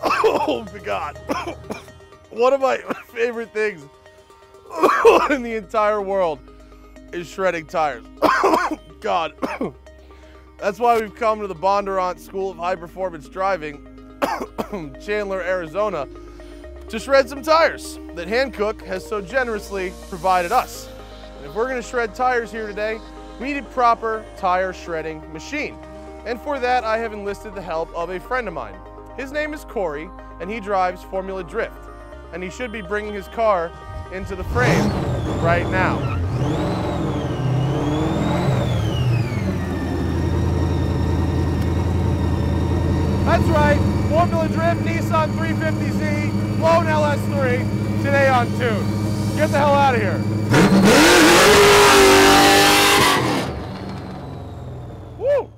Oh my God. One of my favorite things in the entire world is shredding tires. God. That's why we've come to the Bondurant School of High Performance Driving, Chandler, Arizona, to shred some tires that Hankook has so generously provided us. And if we're gonna shred tires here today, we need a proper tire shredding machine. And for that, I have enlisted the help of a friend of mine. His name is Corey, and he drives Formula Drift. And he should be bringing his car into the frame right now. That's right, Formula Drift, Nissan 350Z, blown LS3, today on Tune. Get the hell out of here. Woo!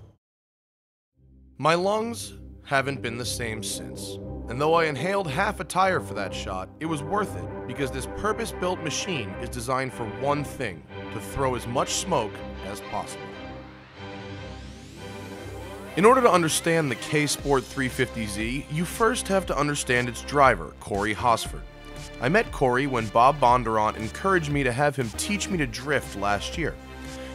My lungs haven't been the same since. And though I inhaled half a tire for that shot, it was worth it because this purpose-built machine is designed for one thing, to throw as much smoke as possible. In order to understand the K-Sport 350Z, you first have to understand its driver, Corey Hosford. I met Corey when Bob Bondurant encouraged me to have him teach me to drift last year.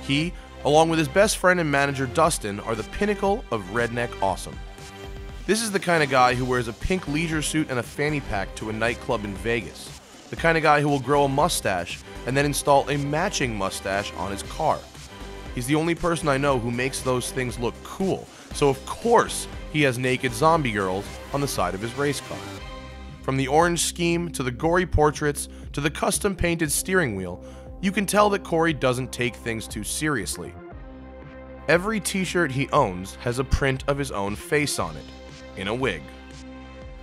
He, along with his best friend and manager Dustin, are the pinnacle of redneck awesome. This is the kind of guy who wears a pink leisure suit and a fanny pack to a nightclub in Vegas. The kind of guy who will grow a mustache and then install a matching mustache on his car. He's the only person I know who makes those things look cool, so of course he has naked zombie girls on the side of his race car. From the orange scheme to the gory portraits to the custom painted steering wheel, you can tell that Corey doesn't take things too seriously. Every t-shirt he owns has a print of his own face on it, in a wig.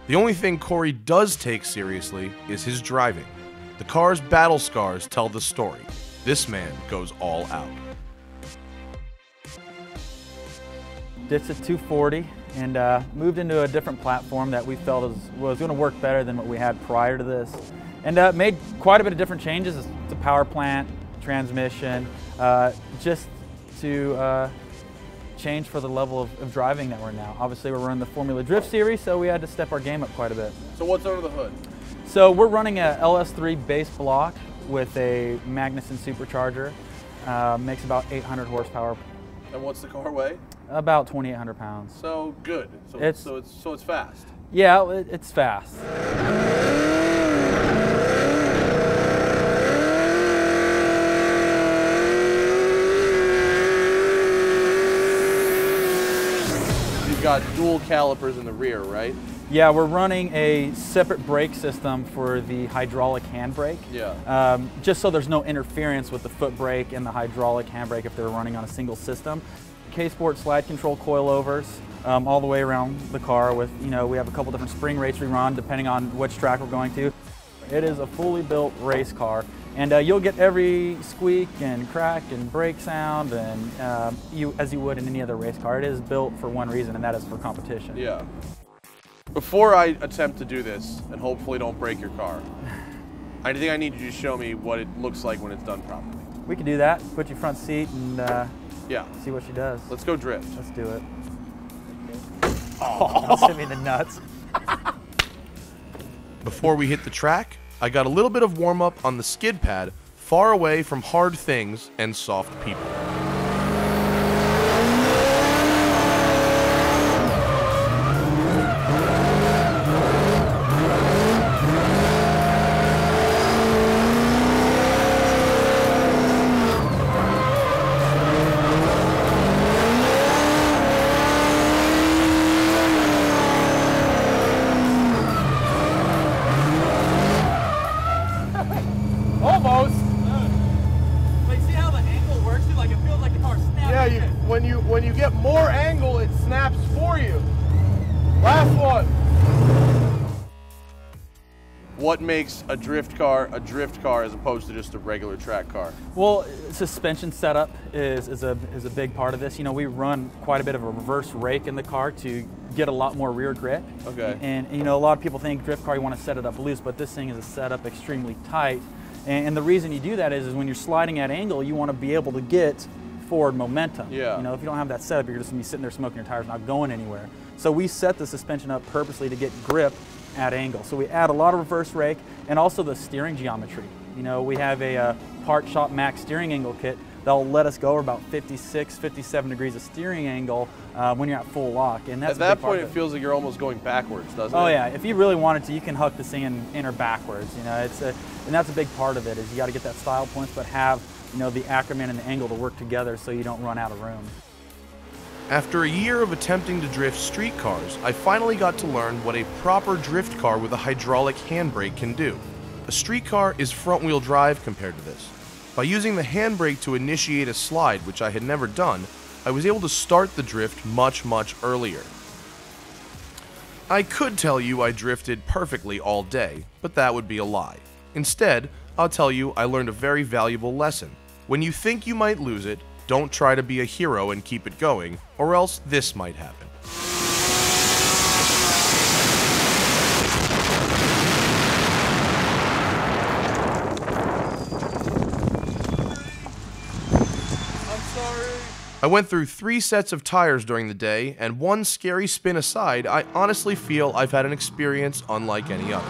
The only thing Corey does take seriously is his driving. The car's battle scars tell the story. This man goes all out. Ditched at 240 and moved into a different platform that we felt was going to work better than what we had prior to this. And made quite a bit of different changes to power plant, transmission, just to change for the level of driving that we're in now. Obviously we're running the Formula Drift series, so we had to step our game up quite a bit. So what's under the hood? So we're running a LS3 base block with a Magnuson supercharger. Makes about 800 horsepower. And what's the car weigh? About 2,800 pounds. So good. So it's fast. Yeah, it's fast. You've got dual calipers in the rear, right? Yeah, we're running a separate brake system for the hydraulic handbrake. Yeah. Just so there's no interference with the foot brake and the hydraulic handbrake if they're running on a single system. K-Sport slide control coilovers all the way around the car with, we have a couple different spring rates we run depending on which track we're going to. It is a fully built race car, and you'll get every squeak and crack and brake sound and as you would in any other race car. It is built for one reason, and that is for competition. Yeah. Before I attempt to do this, and hopefully don't break your car, I think I need you to show me what it looks like when it's done properly. We can do that. Put your front seat and yeah, see what she does. Let's go drift. Let's do it. Oh, don't hit me in the nuts. Before we hit the track, I got a little bit of warm-up on the skid pad, far away from hard things and soft people. Almost. Like, see how the angle works? Like, it feels like the car snaps. Yeah, when you get more angle, it snaps for you. Last one. What makes a drift car as opposed to just a regular track car? Well, suspension setup is a big part of this. We run quite a bit of a reverse rake in the car to get a lot more rear grip. Okay. And a lot of people think drift car, you want to set it up loose, but this thing is set up extremely tight. And the reason you do that is when you're sliding at angle, you want to be able to get forward momentum. Yeah. If you don't have that setup, you're just going to be sitting there smoking your tires, not going anywhere. So we set the suspension up purposely to get grip at angle. So we add a lot of reverse rake and also the steering geometry. You know, we have a Part Shop Max steering angle kit that'll let us go over about 56, 57 degrees of steering angle when you're at full lock. And that's at that point, it feels like you're almost going backwards, doesn't it? Oh yeah, if you really wanted to, you can huck this thing in or backwards. You know, and that's a big part of it, is you got to get that style points, but have, you know, the acronym and the angle to work together so you don't run out of room. After a year of attempting to drift street cars, I finally got to learn what a proper drift car with a hydraulic handbrake can do. A street car is front-wheel drive compared to this. By using the handbrake to initiate a slide, which I had never done, I was able to start the drift much earlier. I could tell you I drifted perfectly all day, but that would be a lie. Instead, I'll tell you I learned a very valuable lesson. When you think you might lose it, don't try to be a hero and keep it going, or else this might happen. I went through 3 sets of tires during the day, and one scary spin aside, I honestly feel I've had an experience unlike any other.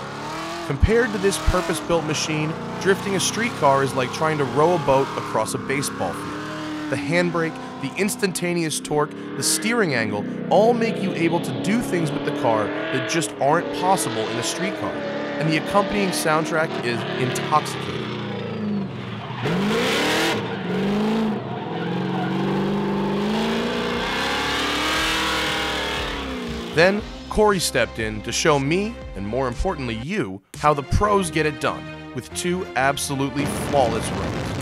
Compared to this purpose-built machine, drifting a street car is like trying to row a boat across a baseball field. The handbrake, the instantaneous torque, the steering angle all make you able to do things with the car that just aren't possible in a street car, and the accompanying soundtrack is intoxicating. Then, Corey stepped in to show me, and more importantly you, how the pros get it done, with 2 absolutely flawless runs.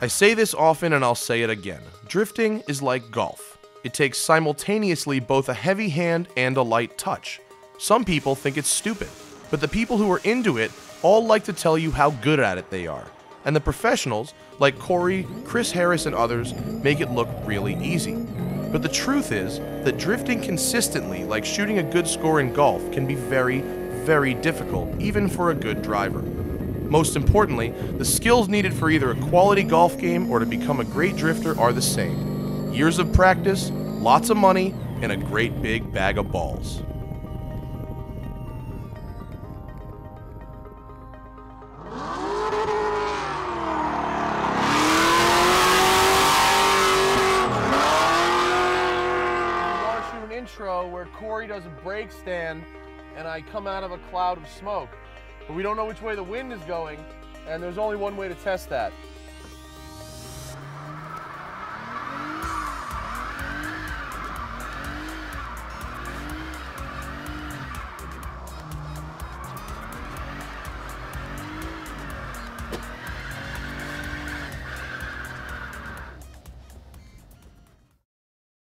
I say this often and I'll say it again. Drifting is like golf. It takes simultaneously both a heavy hand and a light touch. Some people think it's stupid, but the people who are into it all like to tell you how good at it they are. And the professionals, like Corey, Chris Harris, and others, make it look really easy. But the truth is that drifting consistently, like shooting a good score in golf, can be very difficult, even for a good driver. Most importantly, the skills needed for either a quality golf game or to become a great drifter are the same. Years of practice, lots of money, and a great big bag of balls. I want to shoot an intro where Corey does a brake stand and I come out of a cloud of smoke. But we don't know which way the wind is going, and there's only one way to test that.